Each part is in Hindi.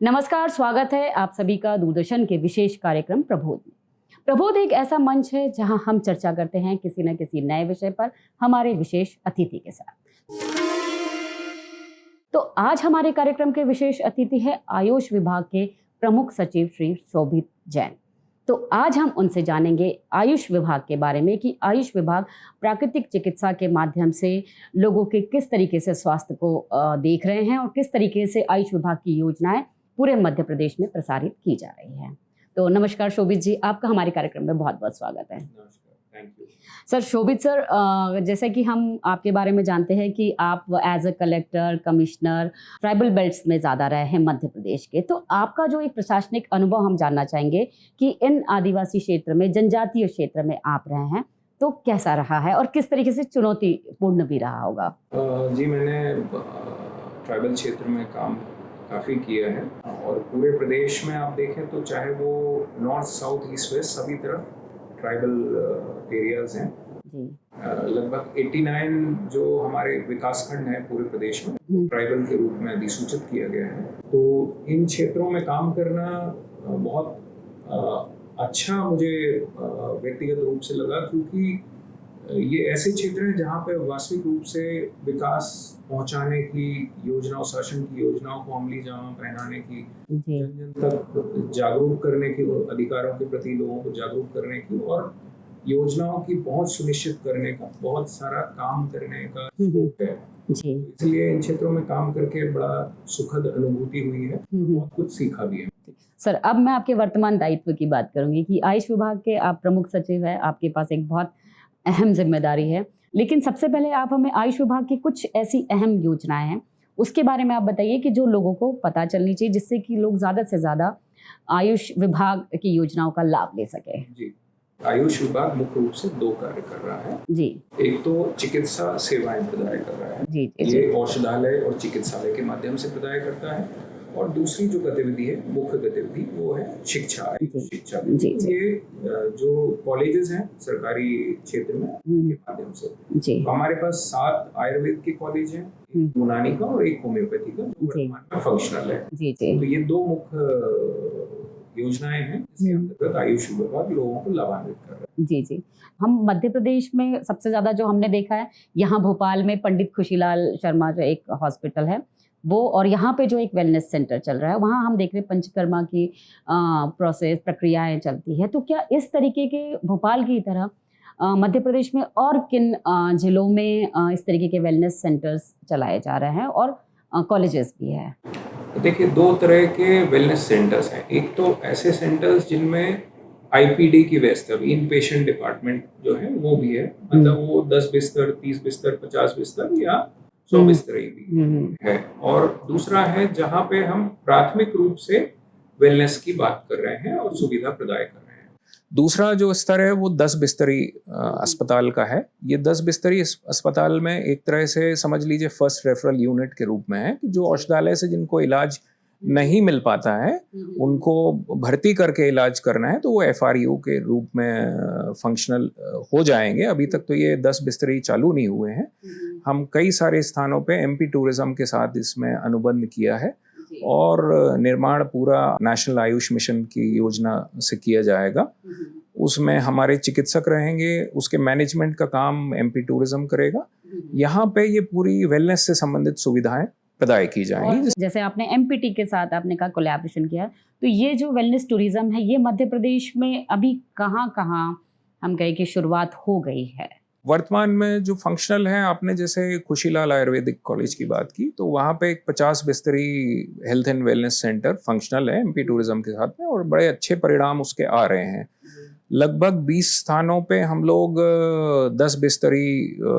नमस्कार, स्वागत है आप सभी का दूरदर्शन के विशेष कार्यक्रम प्रबोध में। प्रबोध एक ऐसा मंच है जहां हम चर्चा करते हैं किसी न किसी नए विषय पर हमारे विशेष अतिथि के साथ। तो आज हमारे कार्यक्रम के विशेष अतिथि है आयुष विभाग के प्रमुख सचिव श्री शोभित जैन। तो आज हम उनसे जानेंगे आयुष विभाग के बारे में कि आयुष विभाग प्राकृतिक चिकित्सा के माध्यम से लोगों के किस तरीके से स्वास्थ्य को देख रहे हैं और किस तरीके से आयुष विभाग की योजनाएं पूरे मध्य प्रदेश में प्रसारित की जा रही है। तो नमस्कार शोभित जी, आपका हमारे कार्यक्रम में बहुत बहुत स्वागत है। नमस्कार, thank you. Sir Shobhit sir, जैसे कि हम आपके बारे में जानते हैं कि आप as a collector, commissioner tribal belts में ज़्यादा रहे हैं मध्य प्रदेश के, तो आपका जो एक प्रशासनिक अनुभव हम जानना चाहेंगे कि इन आदिवासी क्षेत्र में, जनजातीय क्षेत्र में आप रहे हैं तो कैसा रहा है और किस तरीके से चुनौतीपूर्ण भी रहा होगा? जी, मैंने ट्राइबल क्षेत्र में काम काफ़ी किया है और पूरे प्रदेश में आप देखें तो चाहे वो नॉर्थ, साउथ, ईस्ट, वेस्ट सभी तरफ ट्राइबल एरियाज हैं। लगभग 89 जो हमारे विकासखंड हैं पूरे प्रदेश में ट्राइबल के रूप में अधिसूचित किया गया है। तो इन क्षेत्रों में काम करना बहुत अच्छा मुझे व्यक्तिगत रूप से लगा, क्योंकि ये ऐसे क्षेत्र हैं जहाँ पे वास्तविक रूप से विकास पहुंचाने की योजनाओं, शासन की योजनाओं को अमली जामा पहनाने की, जन जन तक जागरूक करने की, अधिकारों के प्रति लोगों को जागरूक करने की और योजनाओं की पहुंच सुनिश्चित करने का बहुत सारा काम करने का स्कोप है। इसलिए इन क्षेत्रों में काम करके बड़ा सुखद अनुभूति हुई है, बहुत कुछ सीखा भी है। सर, अब मैं आपके वर्तमान दायित्व की बात करूंगी कि आयुष विभाग के आप प्रमुख सचिव हैं, आपके पास एक बहुत अहम जिम्मेदारी है, लेकिन सबसे पहले आप हमें आयुष विभाग की कुछ ऐसी अहम योजनाएं हैं उसके बारे में आप बताइए कि जो लोगों को पता चलनी चाहिए, जिससे कि लोग ज़्यादा से ज़्यादा आयुष विभाग की योजनाओं का लाभ ले सके। जी, आयुष विभाग मुख्य रूप से 2 कार्य कर रहा है। जी, एक तो चिकित्सा सेवाएं प्रदान कर रहा है। जी, ये औषधालय और चिकित्सालय के माध्यम से प्रदान करता है। और दूसरी जो गतिविधि है, मुख्य गतिविधि, वो है शिक्षा। शिक्षा ये जो कॉलेजेस हैं सरकारी क्षेत्र में, उनके माध्यम से हमारे पास 7 आयुर्वेद के कॉलेज हैं, एक यूनानी का और एक होम्योपैथी का, जो वर्तमान में फंक्शनल है। तो ये 2 मुख्य योजनाएं हैं जिसके अंतर्गत आयुष विभाग लोगों को लाभान्वित कर रहा है। जी, हम मध्य प्रदेश में सबसे ज्यादा जो हमने देखा है, यहाँ भोपाल में पंडित खुशीलाल शर्मा जो एक हॉस्पिटल है वो, और यहाँ पे जो एक वेलनेस सेंटर चल रहा है, वहाँ हम देख रहे हैं पंचकर्मा की प्रोसेस, प्रक्रियाएं चलती है। तो क्या इस तरीके के भोपाल की तरह मध्य प्रदेश में और किन जिलों में इस तरीके के वेलनेस सेंटर्स चलाए जा रहे हैं और कॉलेजेस भी है? देखिए, 2 तरह के वेलनेस सेंटर्स हैं। एक तो ऐसे सेंटर्स जिनमें आईपीडी की व्यवस्था, इन पेशेंट डिपार्टमेंट जो है वो भी है, मतलब वो 10 बिस्तर, 30 बिस्तर, 50 बिस्तर या 100 बिस्तर भी है। और दूसरा है जहाँ पे हम प्राथमिक रूप से वेलनेस की बात कर रहे हैं और सुविधा प्रदान कर रहे हैं। दूसरा जो स्तर है वो 10 बिस्तरी अस्पताल का है। ये 10 बिस्तरी अस्पताल में एक तरह से समझ लीजिए फर्स्ट रेफरल यूनिट के रूप में है, कि जो औषधालय से जिनको इलाज नहीं मिल पाता है उनको भर्ती करके इलाज करना है, तो वो एफआरयू के रूप में फंक्शनल हो जाएंगे। अभी तक तो ये 10 बिस्तरी चालू नहीं हुए हैं। हम कई सारे स्थानों पे एमपी टूरिज्म के साथ इसमें अनुबंध किया है और निर्माण पूरा नेशनल आयुष मिशन की योजना से किया जाएगा। उसमें हमारे चिकित्सक रहेंगे, उसके मैनेजमेंट का काम एमपी टूरिज्म करेगा। यहाँ पे ये पूरी वेलनेस से संबंधित सुविधाएं प्रदान की जाएंगी। जैसे आपने एमपीटी के साथ आपने का कोलैबोरेशन किया, तो ये जो वेलनेस टूरिज्म है, ये मध्य प्रदेश में अभी कहाँ हम कहें कि शुरुआत हो गई है? वर्तमान में जो फंक्शनल है, आपने जैसे खुशीलाल आयुर्वेदिक कॉलेज की बात की, तो वहाँ पे एक 50 बिस्तरी health and wellness centre functional है एमपी टूरिज्म के साथ में, और बड़े अच्छे परिणाम उसके आ रहे हैं। लगभग 20 स्थानों पे हम लोग 10 बिस्तरी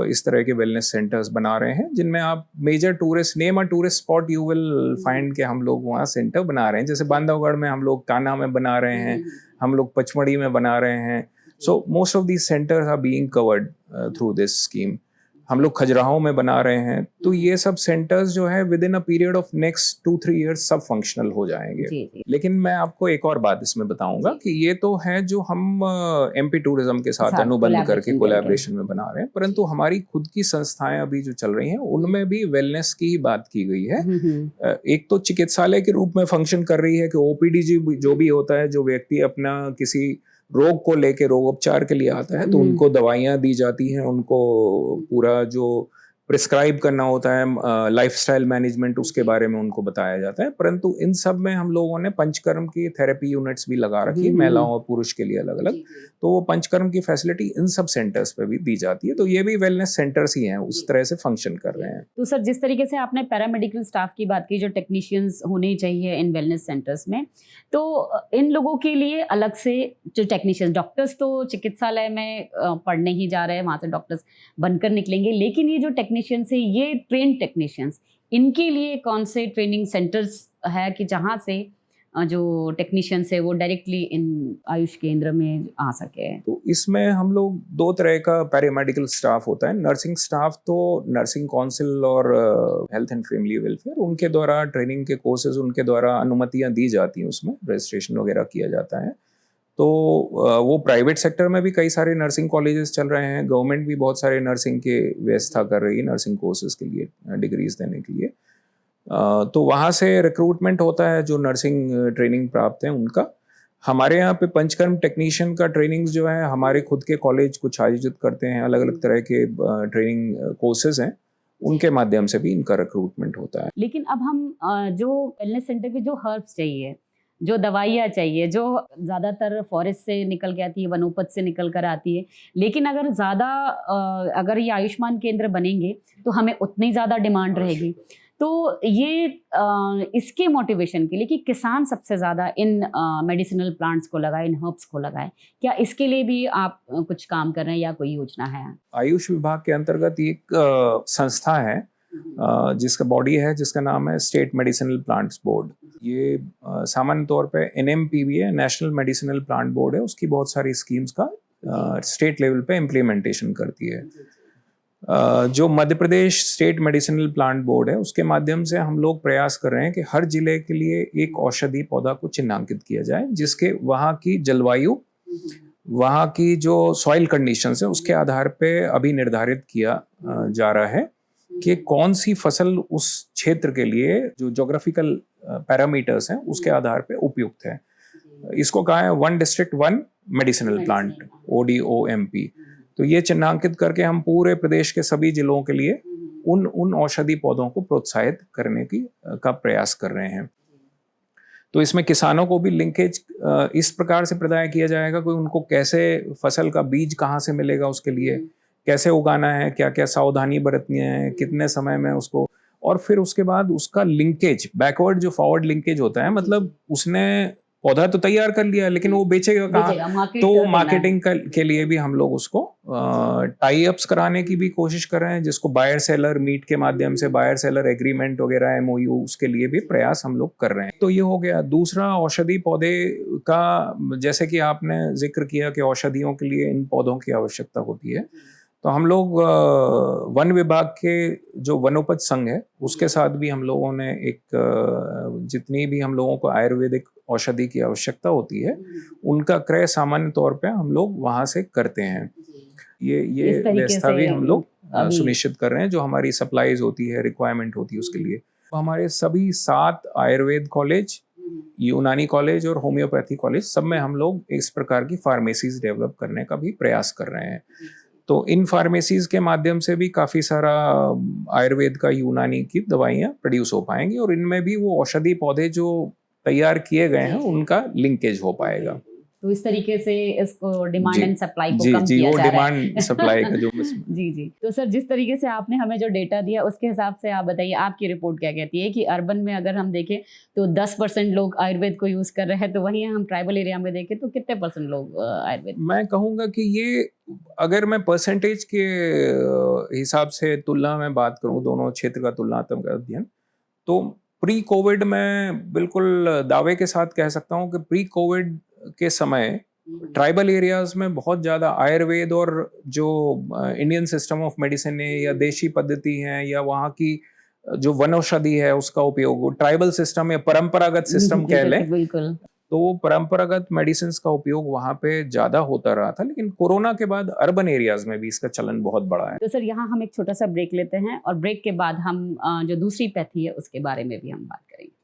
इस तरह के वेलनेस सेंटर्स बना रहे हैं, जिनमें आप मेजर टूरिस्ट नेम और tourist spot you will find के हम लोग वहाँ सेंटर बना रहे हैं। जैसे बांधवगढ़ में हम लोग कान्हा में बना रहे हैं, हम लोग पचमढ़ी में बना रहे हैं। So most of these centers are being covered through this scheme. हम लोग खजुराहो में बना रहे हैं। तो ये सब सेंटर्स जो है with in a period of next 2-3 years सब फंक्शनल हो जाएंगे। जी। लेकिन मैं आपको एक और बात इसमें बताऊंगा कि ये तो है जो हम एमपी टूरिज्म के साथ अनुबंध करके कोलैबोरेशन में बना रहे हैं, परंतु हमारी खुद की संस्थाएं अभी जो चल रही हैं उनमें भी वेलनेस की ही बात की गई है। एक तो चिकित्सालय के रूप में फंक्शन कर रही है कि ओपीडी जो भी होता है, जो व्यक्ति अपना किसी रोग को लेके रोगोपचार के लिए आता है तो उनको दवाइयाँ दी जाती हैं, उनको पूरा जो प्रिस्क्राइब करना होता है, लाइफस्टाइल मैनेजमेंट उसके बारे में उनको बताया जाता है। परंतु इन सब में हम लोगों ने पंचकर्म की थेरेपी यूनिट्स भी लगा रखी है, महिलाओं और पुरुष के लिए अलग अलग। तो वो पंचकर्म की फैसिलिटी इन सब सेंटर्स पे भी दी जाती है। तो ये भी वेलनेस सेंटर्स ही हैं, उस तरह से फंक्शन कर रहे हैं। तो सर, जिस तरीके से आपने पैरामेडिकल स्टाफ की बात की, जो टेक्नीशियंस होने चाहिए इन वेलनेस सेंटर्स में, तो इन लोगों के लिए अलग से जो टेक्नीशियंस, डॉक्टर्स तो चिकित्सालय में पढ़ने ही जा रहे हैं, वहाँ से डॉक्टर्स बनकर निकलेंगे, लेकिन ये जो टेक्नीशियंस है, ये ट्रेन टेक्नीशियंस, इनके लिए कौन से ट्रेनिंग सेंटर्स है कि जहाँ से जो टेक्नीशियंस है वो डायरेक्टली इन आयुष केंद्र में आ सके? तो इसमें हम लोग 2 तरह का पैरामेडिकल स्टाफ होता है। नर्सिंग स्टाफ तो नर्सिंग काउंसिल और हेल्थ एंड फैमिली वेलफेयर, उनके द्वारा ट्रेनिंग के कोर्सेज, उनके द्वारा अनुमतियां दी जाती हैं, उसमें रजिस्ट्रेशन वगैरह किया जाता है। तो वो प्राइवेट सेक्टर में भी कई सारे नर्सिंग कॉलेजेस चल रहे हैं, गवर्नमेंट भी बहुत सारे नर्सिंग के व्यवस्था कर रही है नर्सिंग कोर्सेज के लिए, डिग्रीज देने के लिए। तो वहाँ से रिक्रूटमेंट होता है जो नर्सिंग ट्रेनिंग प्राप्त है उनका। हमारे यहाँ पे पंचकर्म टेक्नीशियन का ट्रेनिंग जो है हमारे खुद के कॉलेज कुछ आयोजित करते हैं, अलग अलग तरह के ट्रेनिंग कोर्सेज हैं, उनके माध्यम से भी इनका रिक्रूटमेंट होता है। लेकिन अब हम जो वेलनेस सेंटर पे जो हर्ब्स चाहिए, जो दवाइयाँ चाहिए, जो ज़्यादातर फॉरेस्ट से निकल के आती है, वनोपज से निकल कर आती है, लेकिन अगर ये आयुष्मान केंद्र बनेंगे तो हमें उतनी ज़्यादा डिमांड रहेगी। तो ये इसके मोटिवेशन के लिए कि किसान सबसे ज़्यादा इन मेडिसिनल प्लांट्स को लगाए, इन हर्ब्स को लगाए, क्या इसके लिए भी आप कुछ काम कर रहे हैं या कोई योजना है? आयुष विभाग के अंतर्गत एक संस्था है जिसका बॉडी है, जिसका नाम है स्टेट मेडिसिनल प्लांट्स बोर्ड। ये सामान्य तौर पे NMPB है, नेशनल मेडिसिनल प्लांट बोर्ड है, उसकी बहुत सारी स्कीम्स का स्टेट लेवल पे इम्प्लीमेंटेशन करती है। जो Madhya Pradesh state medicinal plant board है, उसके माध्यम से हम लोग प्रयास कर रहे हैं कि हर जिले के लिए एक औषधि पौधा को चिन्हांकित किया जाए, जिसके वहाँ की जलवायु, वहाँ की जो सॉइल कंडीशंस है, उसके आधार पे अभी निर्धारित किया जा रहा है कि कौन सी फसल उस क्षेत्र के लिए, जो ज्योग्राफिकल पैरामीटर्स हैं, उसके आधार पे उपयुक्त है। इसको कहा है 1 डिस्ट्रिक्ट 1 मेडिसिनल प्लांट, ODOMP। तो ये चिन्हांकित करके हम पूरे प्रदेश के सभी जिलों के लिए उन औषधि पौधों को प्रोत्साहित करने का प्रयास कर रहे हैं। तो इसमें किसानों को भी लिंकेज इस प्रकार से प्रदान किया जाएगा कि उनको कैसे फसल का बीज कहाँ से मिलेगा, उसके लिए कैसे उगाना है, क्या क्या सावधानी बरतनी है, कितने समय में उसको, और फिर उसके बाद उसका लिंकेज, बैकवर्ड जो फॉरवर्ड लिंकेज होता है, मतलब उसने पौधा तो तैयार कर लिया लेकिन वो बेचेगा कहाँ, तो मार्केटिंग के लिए भी हम लोग उसको टाई अप्स कराने की भी कोशिश कर रहे हैं, जिसको बायर सेलर मीट के माध्यम से बायर सेलर एग्रीमेंट वगैरह, MOU, उसके लिए भी प्रयास हम लोग कर रहे हैं। तो ये हो गया। दूसरा, औषधि पौधे का, जैसे कि आपने जिक्र किया कि औषधियों के लिए इन पौधों की आवश्यकता होती है, तो हम लोग वन विभाग के जो वनोपज संघ है, उसके साथ भी हम लोगों ने जितनी भी हम लोगों को आयुर्वेदिक औषधि की आवश्यकता होती है, उनका क्रय सामान्य तौर पे हम लोग वहाँ से करते हैं। ये व्यवस्था भी हम लोग सुनिश्चित कर रहे हैं, जो हमारी सप्लाईज होती है, रिक्वायरमेंट होती है उसके लिए। तो हमारे सभी 7 आयुर्वेद कॉलेज, यूनानी कॉलेज और होम्योपैथी कॉलेज, सब में हम लोग इस प्रकार की फार्मेसीज डेवलप करने का भी प्रयास कर रहे हैं। तो इन फार्मेसीज के माध्यम से भी काफ़ी सारा आयुर्वेद का, यूनानी की दवाइयाँ प्रोड्यूस हो पाएंगी, और इनमें भी वो औषधि पौधे जो तैयार किए गए हैं उनका लिंकेज हो पाएगा। तो इस तरीके से इसको डिमांड एंड सप्लाई को कम जी, किया वो जा रहा है। डिमांड सप्लाई का जो जी। तो सर, जिस तरीके से आपने हमें जो डेटा दिया, उसके हिसाब से आप बताइए, आपकी रिपोर्ट क्या कहती है कि अर्बन में अगर हम देखें तो 10% लोग आयुर्वेद को यूज कर रहे हैं, तो वहीं हम ट्राइबल एरिया में देखें तो कितने % लोग आयुर्वेद? मैं कहूँगा कि ये, अगर मैं परसेंटेज के हिसाब से तुलना में बात करूँ, दोनों क्षेत्र का तुलनात्मक अध्ययन, तो प्री कोविड में बिल्कुल दावे के साथ कह सकता हूँ कि प्री कोविड के समय ट्राइबल एरियाज में बहुत ज़्यादा आयुर्वेद और जो इंडियन सिस्टम ऑफ मेडिसिन है या देशी पद्धति है या वहाँ की जो वनौषधि है उसका उपयोग, ट्राइबल सिस्टम या परंपरागत सिस्टम कह लें, बिल्कुल। तो वो परंपरागत मेडिसिन का उपयोग वहाँ पे ज़्यादा होता रहा था। लेकिन कोरोना के बाद अर्बन एरियाज में भी इसका चलन बहुत बढ़ा है। तो सर यहाँ हम एक छोटा सा ब्रेक लेते हैं और ब्रेक के बाद हम जो दूसरी पैथी है उसके बारे में भी हम बात करेंगे।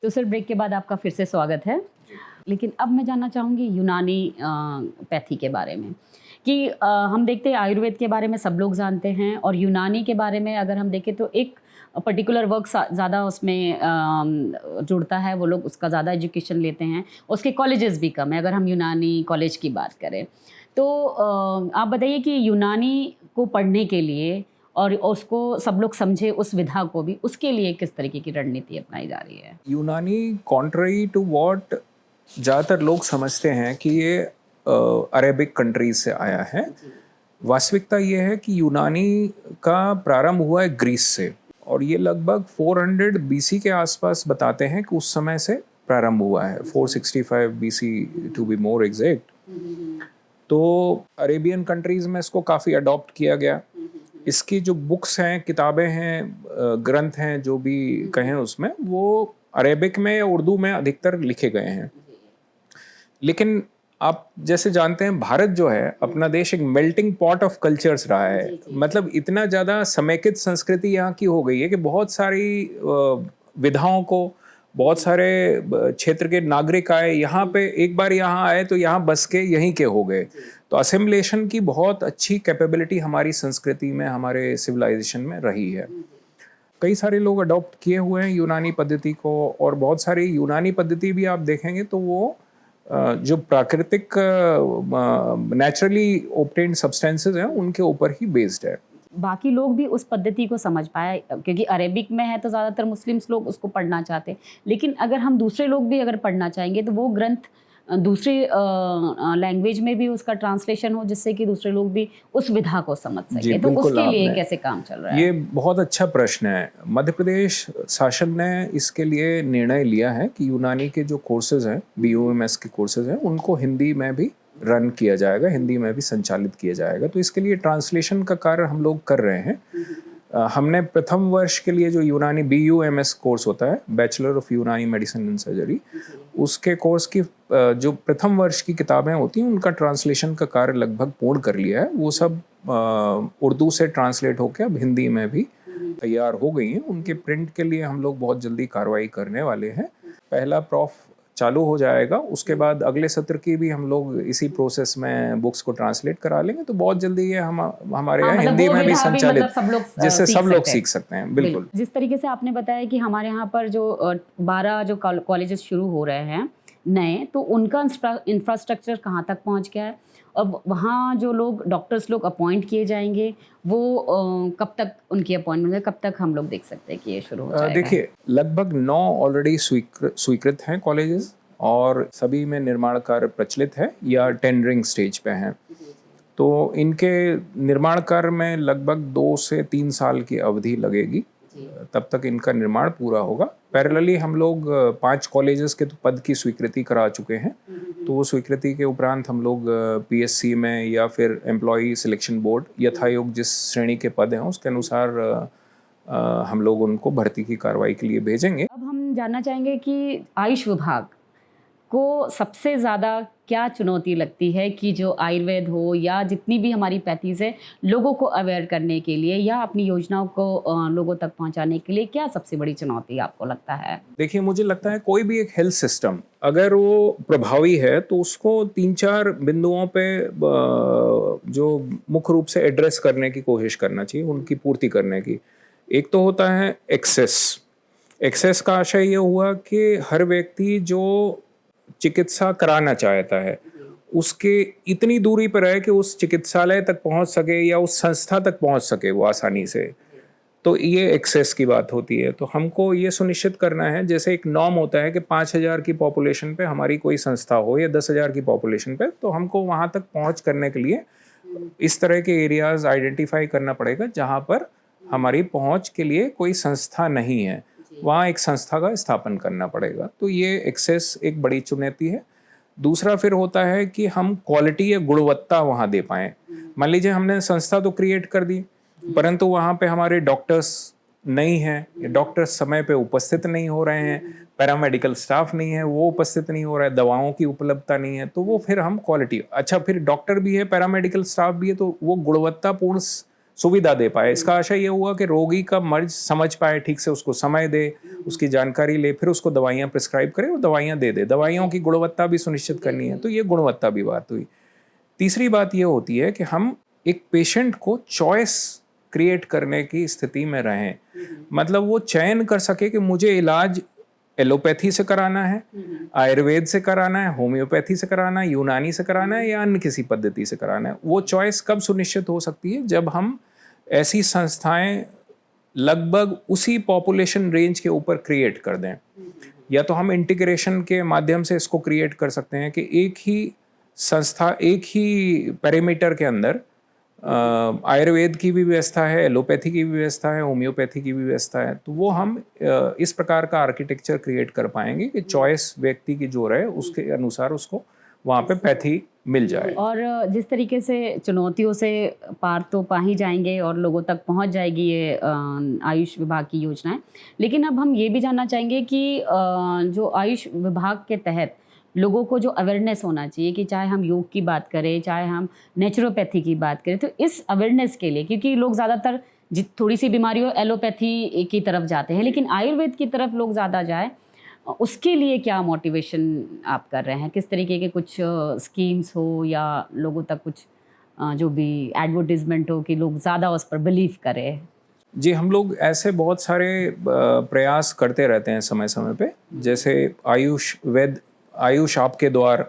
तो सर ब्रेक के बाद आपका फिर से स्वागत है। लेकिन अब मैं जानना चाहूँगी यूनानी पैथी के बारे में कि हम देखते हैं आयुर्वेद के बारे में सब लोग जानते हैं और यूनानी के बारे में अगर हम देखें तो एक पर्टिकुलर वर्क ज़्यादा उसमें जुड़ता है, वो लोग उसका ज़्यादा एजुकेशन लेते हैं, उसके कॉलेजेस भी कम है अगर हम यूनानी कॉलेज की बात करें। तो आप बताइए कि यूनानी को पढ़ने के लिए और उसको सब लोग समझे उस विधा को भी, उसके लिए किस तरीके की रणनीति अपनाई जा रही है? यूनानी कॉन्ट्ररी टू व्हाट ज़्यादातर लोग समझते हैं कि ये अरेबिक कंट्रीज से आया है, वास्तविकता ये है कि यूनानी का प्रारंभ हुआ है ग्रीस से और ये लगभग 400 बीसी के आसपास बताते हैं कि उस समय से प्रारंभ हुआ है, 465 BC to be more exact. तो अरेबियन कंट्रीज में इसको काफ़ी अडॉप्ट किया गया। इसकी जो बुक्स हैं, किताबें हैं, ग्रंथ हैं, जो भी कहें उसमें, वो अरेबिक में या उर्दू में अधिकतर लिखे गए हैं। लेकिन आप जैसे जानते हैं भारत जो है अपना देश एक मेल्टिंग पॉट ऑफ कल्चर्स रहा है। मतलब इतना ज़्यादा समेकित संस्कृति यहाँ की हो गई है कि बहुत सारी विधाओं को बहुत सारे क्षेत्र के नागरिक आए यहाँ पे, एक बार यहाँ आए तो यहाँ बस के यहीं के हो गए। तो असिमिलेशन की बहुत अच्छी कैपेबिलिटी हमारी संस्कृति में, हमारे सिविलाइजेशन में रही है। कई सारे लोग अडॉप्ट किए हुए हैं यूनानी पद्धति को और बहुत सारी यूनानी पद्धति भी आप देखेंगे तो वो जो प्राकृतिक नेचुरली ऑब्टेन्ड सब्सटेंसेस हैं उनके ऊपर ही बेस्ड है। बाकी लोग भी उस पद्धति को समझ पाए क्योंकि अरेबिक में है तो ज़्यादातर मुस्लिम्स लोग उसको पढ़ना चाहते हैं। लेकिन अगर हम दूसरे लोग भी अगर पढ़ना चाहेंगे तो वो ग्रंथ दूसरी लैंग्वेज में भी उसका ट्रांसलेशन हो जिससे कि दूसरे लोग भी उस विधा को समझ सके। तो उसके लिए कैसे काम चल रहा है? ये बहुत अच्छा प्रश्न है। मध्य प्रदेश शासन ने इसके लिए निर्णय लिया है कि यूनानी के जो कोर्सेज हैं, BUMS के कोर्सेज हैं, उनको हिंदी में भी रन किया जाएगा, हिंदी में भी संचालित किया जाएगा। तो इसके लिए ट्रांसलेशन का कार्य हम लोग कर रहे हैं। हमने प्रथम वर्ष के लिए जो यूनानी BUMS कोर्स होता है, बैचलर ऑफ यूनानी मेडिसिन एंड सर्जरी, उसके कोर्स की जो प्रथम वर्ष की किताबें होती हैं उनका ट्रांसलेशन का कार्य लगभग पूर्ण कर लिया है। वो सब उर्दू से ट्रांसलेट होकर अब हिंदी में भी तैयार हो गई हैं। उनके प्रिंट के लिए हम लोग बहुत जल्दी कार्रवाई करने वाले हैं। पहला प्रॉफ चालू हो जाएगा, उसके बाद अगले सत्र की भी हम लोग इसी प्रोसेस में बुक्स को ट्रांसलेट करा लेंगे। तो बहुत जल्दी ये हमारे यहाँ हिंदी में भी संचालित, जिससे सब लोग सीख सकते हैं। बिल्कुल। जिस तरीके से आपने बताया कि हमारे यहाँ पर जो 12 जो कॉलेजेस शुरू हो रहे हैं नए, तो उनका इंफ्रास्ट्रक्चर कहाँ तक पहुँच गया है? अब वहाँ जो लोग डॉक्टर्स लोग अपॉइंट किए जाएंगे वो कब तक उनकी अपॉइंटमेंट है, कब तक हम लोग देख सकते हैं कि ये शुरू हो जाएगा? देखिए, लगभग 9 ऑलरेडी स्वीकृत हैं कॉलेजेस और सभी में निर्माण कार्य प्रचलित है या टेंडरिंग स्टेज पे हैं। तो इनके निर्माण कार्य में लगभग 2 से 3 साल की अवधि लगेगी, तब तक इनका निर्माण पूरा होगा। पैरेलली हम लोग 5 कॉलेजेस के तो पद की स्वीकृति करा चुके हैं। तो वो स्वीकृति के उपरांत हम लोग PSC में या फिर एम्प्लॉय सिलेक्शन बोर्ड यथायोग जिस श्रेणी के पद हैं उसके अनुसार हम लोग उनको भर्ती की कार्रवाई के लिए भेजेंगे। अब हम जानना चाहेंगे कि आयुष विभाग को सबसे ज़्यादा क्या चुनौती लगती है कि जो आयुर्वेद हो या जितनी भी हमारी पैथीज है, लोगों को अवेयर करने के लिए या अपनी योजनाओं को लोगों तक पहुंचाने के लिए क्या सबसे बड़ी चुनौती आपको लगता है? देखिए, मुझे लगता है कोई भी एक हेल्थ सिस्टम अगर वो प्रभावी है तो उसको 3-4 बिंदुओं पे जो मुख्य रूप से एड्रेस करने की कोशिश करना चाहिए, उनकी पूर्ति करने की। एक तो होता है एक्सेस का आशय ये हुआ कि हर व्यक्ति जो चिकित्सा कराना चाहता है उसके इतनी दूरी पर है कि उस चिकित्सालय तक पहुंच सके या उस संस्था तक पहुंच सके वो आसानी से। तो ये एक्सेस की बात होती है। तो हमको ये सुनिश्चित करना है, जैसे एक नॉर्म होता है कि 5,000 की पॉपुलेशन पे हमारी कोई संस्था हो या 10,000 की पॉपुलेशन पे, तो हमको वहाँ तक पहुँच करने के लिए इस तरह के एरियाज आइडेंटिफाई करना पड़ेगा जहाँ पर हमारी पहुँच के लिए कोई संस्था नहीं है, वहाँ एक संस्था का स्थापन करना पड़ेगा। तो ये एक्सेस एक बड़ी चुनौती है। दूसरा फिर होता है कि हम क्वालिटी या गुणवत्ता वहाँ दे पाएँ। मान लीजिए हमने संस्था तो क्रिएट कर दी, परंतु वहाँ पे हमारे डॉक्टर्स नहीं हैं, डॉक्टर्स समय पे उपस्थित नहीं हो रहे हैं, पैरामेडिकल स्टाफ नहीं है, वो उपस्थित नहीं हो रहा है, दवाओं की उपलब्धता नहीं है, तो वो फिर हम क्वालिटी, अच्छा फिर डॉक्टर भी है, पैरामेडिकल स्टाफ भी है, तो वो गुणवत्तापूर्ण सुविधा दे पाए। इसका आशय ये हुआ कि रोगी का मर्ज समझ पाए ठीक से, उसको समय दे, उसकी जानकारी ले, फिर उसको दवाइयाँ प्रिस्क्राइब करे और दवाइयाँ दे दे। दवाइयों की गुणवत्ता भी सुनिश्चित करनी है, तो ये गुणवत्ता भी बात हुई। तीसरी बात ये होती है कि हम एक पेशेंट को चॉइस क्रिएट करने की स्थिति में रहें, मतलब वो चयन कर सके कि मुझे इलाज एलोपैथी से कराना है, आयुर्वेद से कराना है, होम्योपैथी से कराना है, यूनानी से कराना है या अन्य किसी पद्धति से कराना है। वो चॉइस कब सुनिश्चित हो सकती है? जब हम ऐसी संस्थाएं लगभग उसी पॉपुलेशन रेंज के ऊपर क्रिएट कर दें। या तो हम इंटीग्रेशन के माध्यम से इसको क्रिएट कर सकते हैं कि एक ही संस्था, एक ही पैरामीटर के अंदर आयुर्वेद की भी व्यवस्था है, एलोपैथी की भी व्यवस्था है, होम्योपैथी की भी व्यवस्था है। तो वो हम इस प्रकार का आर्किटेक्चर क्रिएट कर पाएंगे कि चॉइस व्यक्ति की जो रहे उसके अनुसार उसको वहाँ पे पैथी मिल जाए। और जिस तरीके से चुनौतियों से पार तो पा ही जाएंगे और लोगों तक पहुंच जाएगी ये आयुष विभाग की योजनाएं, लेकिन अब हम ये भी जानना चाहेंगे कि जो आयुष विभाग के तहत लोगों को जो अवेयरनेस होना चाहिए कि चाहे हम योग की बात करें, चाहे हम नेचुरोपैथी की बात करें, तो इस अवेयरनेस के लिए, क्योंकि लोग ज़्यादातर थोड़ी सी बीमारी हो एलोपैथी की तरफ जाते हैं, लेकिन आयुर्वेद की तरफ लोग ज़्यादा जाए, उसके लिए क्या मोटिवेशन आप कर रहे हैं? किस तरीके के कुछ स्कीम्स हो या लोगों तक कुछ जो भी एडवर्टीजमेंट हो कि लोग ज़्यादा उस पर बिलीव करें? जी, हम लोग ऐसे बहुत सारे प्रयास करते रहते हैं समय समय पे, जैसे आयुष आपके द्वार,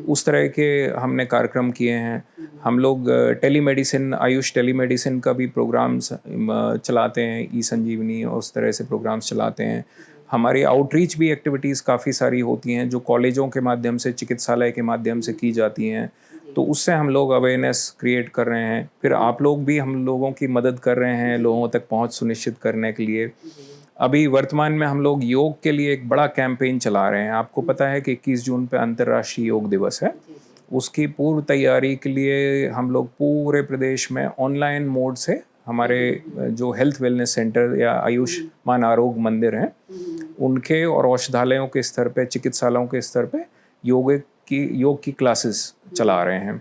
उस तरह के हमने कार्यक्रम किए हैं। हम लोग टेलीमेडिसिन, आयुष टेलीमेडिसिन का भी प्रोग्राम्स चलाते हैं, ई संजीवनी और उस तरह से प्रोग्राम्स चलाते हैं। हमारी आउटरीच भी एक्टिविटीज़ काफ़ी सारी होती हैं जो कॉलेजों के माध्यम से, चिकित्सालय के माध्यम से की जाती हैं, तो उससे हम लोग अवेयरनेस क्रिएट कर रहे हैं। फिर आप लोग भी हम लोगों की मदद कर रहे हैं लोगों तक पहुंच सुनिश्चित करने के लिए। अभी वर्तमान में हम लोग योग के लिए एक बड़ा कैंपेन चला रहे हैं। आपको पता है कि 21 जून पे अंतर्राष्ट्रीय योग दिवस है। उसकी पूर्व तैयारी के लिए हम लोग पूरे प्रदेश में ऑनलाइन मोड से हमारे जो हेल्थ वेलनेस सेंटर या आयुष्मान आरोग्य मंदिर हैं उनके और औषधालयों के स्तर पे, चिकित्सालयों के स्तर पे योग की क्लासेस चला रहे हैं।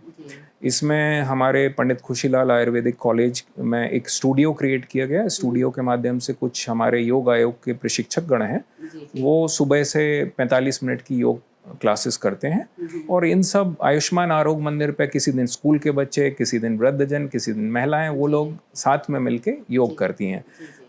इसमें हमारे पंडित खुशीलाल आयुर्वेदिक कॉलेज में एक स्टूडियो क्रिएट किया गया है। स्टूडियो के माध्यम से कुछ हमारे योग आयोग के प्रशिक्षक गण हैं, वो सुबह से 45 मिनट की योग क्लासेस करते हैं। और इन सब आयुष्मान आरोग्य मंदिर पे किसी दिन स्कूल के बच्चे, किसी दिन वृद्धजन, किसी दिन महिलाएं, वो लोग साथ में मिलके योग करती हैं।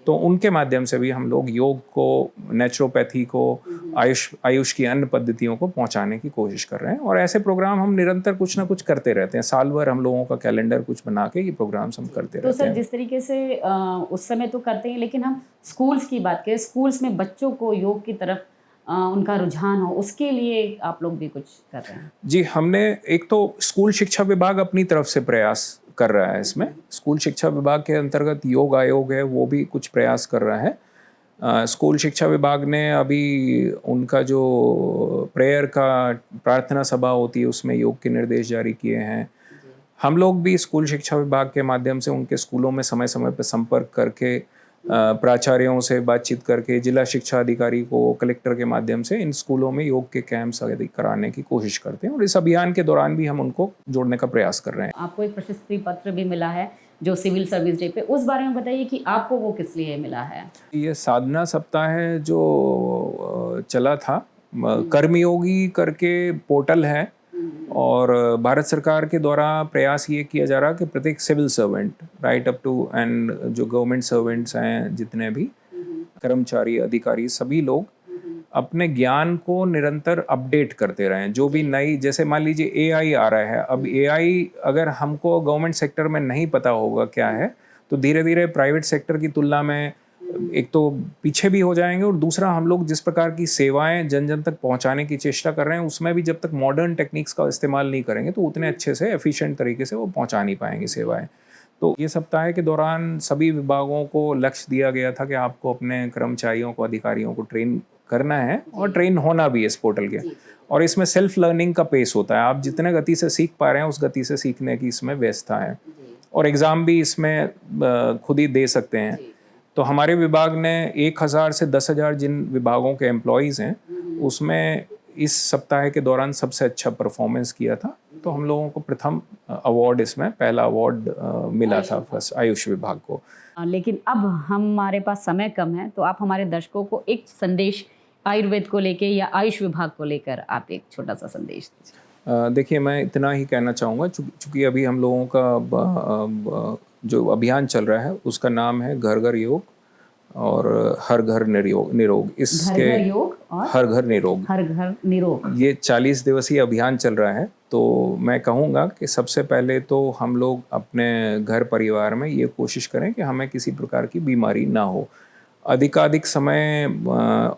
तो उनके माध्यम से भी हम लोग योग को, नेचुरोपैथी को, आयुष की अन्य पद्धतियों को पहुंचाने की कोशिश कर रहे हैं। और ऐसे प्रोग्राम हम निरंतर कुछ ना कुछ करते रहते हैं। साल भर हम लोगों का कैलेंडर कुछ बना के ये प्रोग्राम्स हम करते रहते हैं। तो सर, जिस तरीके से उस समय तो करते हैं, लेकिन हम स्कूल्स की बात करें, स्कूल्स में बच्चों को योग की तरफ उनका रुझान हो, उसके लिए आप लोग भी कुछ कर रहे हैं? जी, हमने एक तो स्कूल शिक्षा विभाग अपनी तरफ से प्रयास कर रहा है। इसमें स्कूल शिक्षा विभाग के अंतर्गत योग आयोग है, वो भी कुछ प्रयास कर रहा है। स्कूल शिक्षा विभाग ने अभी उनका जो प्रेयर का प्रार्थना सभा होती है उसमें योग के निर्देश जारी किए हैं। हम लोग भी स्कूल शिक्षा विभाग के माध्यम से उनके स्कूलों में समय समय पर संपर्क करके, प्राचार्यों से बातचीत करके, जिला शिक्षा अधिकारी को, कलेक्टर के माध्यम से इन स्कूलों में योग के कैंप्स कराने की कोशिश करते हैं। और इस अभियान के दौरान भी हम उनको जोड़ने का प्रयास कर रहे हैं। आपको एक प्रशस्ति पत्र भी मिला है जो सिविल सर्विस डे पे, उस बारे में बताइए कि आपको वो किस लिए मिला है? ये साधना सप्ताह है जो चला था, कर्मयोगी करके पोर्टल है और भारत सरकार के द्वारा प्रयास ये किया जा रहा कि प्रत्येक civil servant, right up to and जो गवर्नमेंट सर्वेंट्स हैं, जितने भी कर्मचारी, अधिकारी, सभी लोग अपने ज्ञान को निरंतर अपडेट करते रहें। जो भी नई, जैसे मान लीजिए AI आ रहा है, अब AI अगर हमको गवर्नमेंट सेक्टर में नहीं पता होगा क्या है, तो धीरे धीरे प्राइवेट सेक्टर की तुलना में एक तो पीछे भी हो जाएंगे, और दूसरा हम लोग जिस प्रकार की सेवाएं जन जन तक पहुंचाने की चेष्टा कर रहे हैं उसमें भी जब तक मॉडर्न टेक्निक्स का इस्तेमाल नहीं करेंगे तो उतने अच्छे से, एफिशिएंट तरीके से वो पहुंचा नहीं पाएंगे सेवाएं। तो ये सप्ताह के दौरान सभी विभागों को लक्ष्य दिया गया था कि आपको अपने कर्मचारियों को, अधिकारियों को ट्रेन करना है और ट्रेन होना भी है इस पोर्टल के। और इसमें सेल्फ लर्निंग का पेस होता है, आप जितने गति से सीख पा रहे हैं उस गति से सीखने की इसमें व्यवस्था है। और एग्ज़ाम भी इसमें खुद ही दे सकते हैं। तो हमारे विभाग ने 1000 से 10,000 जिन विभागों के एम्प्लॉयज़ हैं उसमें इस सप्ताह के दौरान सबसे अच्छा परफॉर्मेंस किया था। तो हम लोगों को प्रथम अवार्ड, इसमें पहला अवार्ड मिला था फर्स्ट आयुष विभाग को। लेकिन अब हमारे पास समय कम है, तो आप हमारे दर्शकों को एक संदेश आयुर्वेद को लेके या आयुष विभाग को लेकर आप एक छोटा सा संदेश दीजिए। देखिए, मैं इतना ही कहना चाहूँगा, चूँकि अभी हम लोगों का जो अभियान चल रहा है उसका नाम है घर घर योग और हर घर निरोग। इसके घर घर योग और हर घर निरोग, हर घर निरोग, ये 40 दिवसीय अभियान चल रहा है। तो मैं कहूँगा कि सबसे पहले तो हम लोग अपने घर परिवार में ये कोशिश करें कि हमें किसी प्रकार की बीमारी ना हो। अधिकाधिक समय,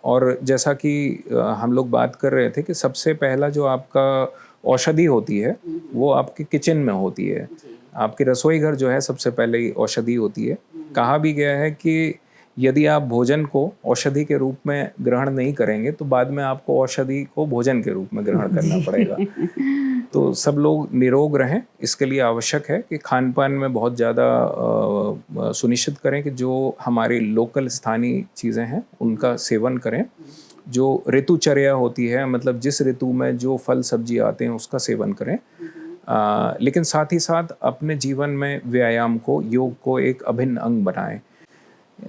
और जैसा कि हम लोग बात कर रहे थे कि सबसे पहला जो आपका औषधि होती है वो आपके किचन में होती है। आपके रसोई घर जो है सबसे पहले औषधि होती है। कहा भी गया है कि यदि आप भोजन को औषधि के रूप में ग्रहण नहीं करेंगे तो बाद में आपको औषधि को भोजन के रूप में ग्रहण करना पड़ेगा। तो सब लोग निरोग रहें, इसके लिए आवश्यक है कि खान पान में बहुत ज़्यादा सुनिश्चित करें कि जो हमारी लोकल स्थानीय चीज़ें हैं उनका सेवन करें। जो ऋतुचर्या होती है, मतलब जिस ऋतु में जो फल सब्जी आते हैं उसका सेवन करें। लेकिन साथ ही साथ अपने जीवन में व्यायाम को, योग को एक अभिन्न अंग बनाएं।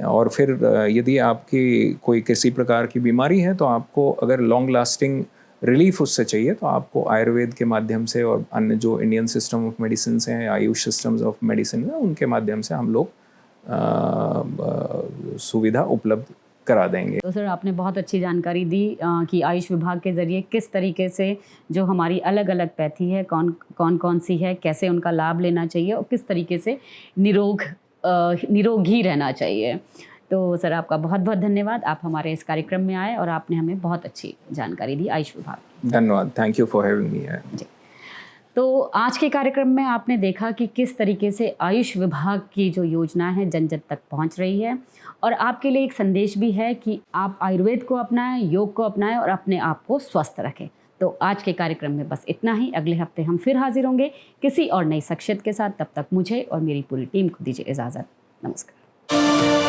और फिर यदि आपकी कोई किसी प्रकार की बीमारी है तो आपको अगर लॉन्ग लास्टिंग रिलीफ उससे चाहिए तो आपको आयुर्वेद के माध्यम से और अन्य जो इंडियन सिस्टम ऑफ मेडिसिन हैं, आयुष सिस्टम्स ऑफ मेडिसिन हैं, उनके माध्यम से हम लोग सुविधा उपलब्ध करा देंगे। तो सर, आपने बहुत अच्छी जानकारी दी कि आयुष विभाग के ज़रिए किस तरीके से जो हमारी अलग अलग पैथी है, कौन सी है, कैसे उनका लाभ लेना चाहिए और किस तरीके से निरोगी रहना चाहिए। तो सर, आपका बहुत बहुत धन्यवाद। आप हमारे इस कार्यक्रम में आए और आपने हमें बहुत अच्छी जानकारी दी आयुष विभाग की। धन्यवाद, thank you for having me here. जी, तो आज के कार्यक्रम में आपने देखा कि किस तरीके से आयुष विभाग की जो योजना है जन जन तक पहुंच रही है, और आपके लिए एक संदेश भी है कि आप आयुर्वेद को अपनाएं, योग को अपनाएं और अपने आप को स्वस्थ रखें। तो आज के कार्यक्रम में बस इतना ही। अगले हफ्ते हम फिर हाजिर होंगे किसी और नई शख्सियत के साथ। तब तक मुझे और मेरी पूरी टीम को दीजिए इजाज़त। नमस्कार।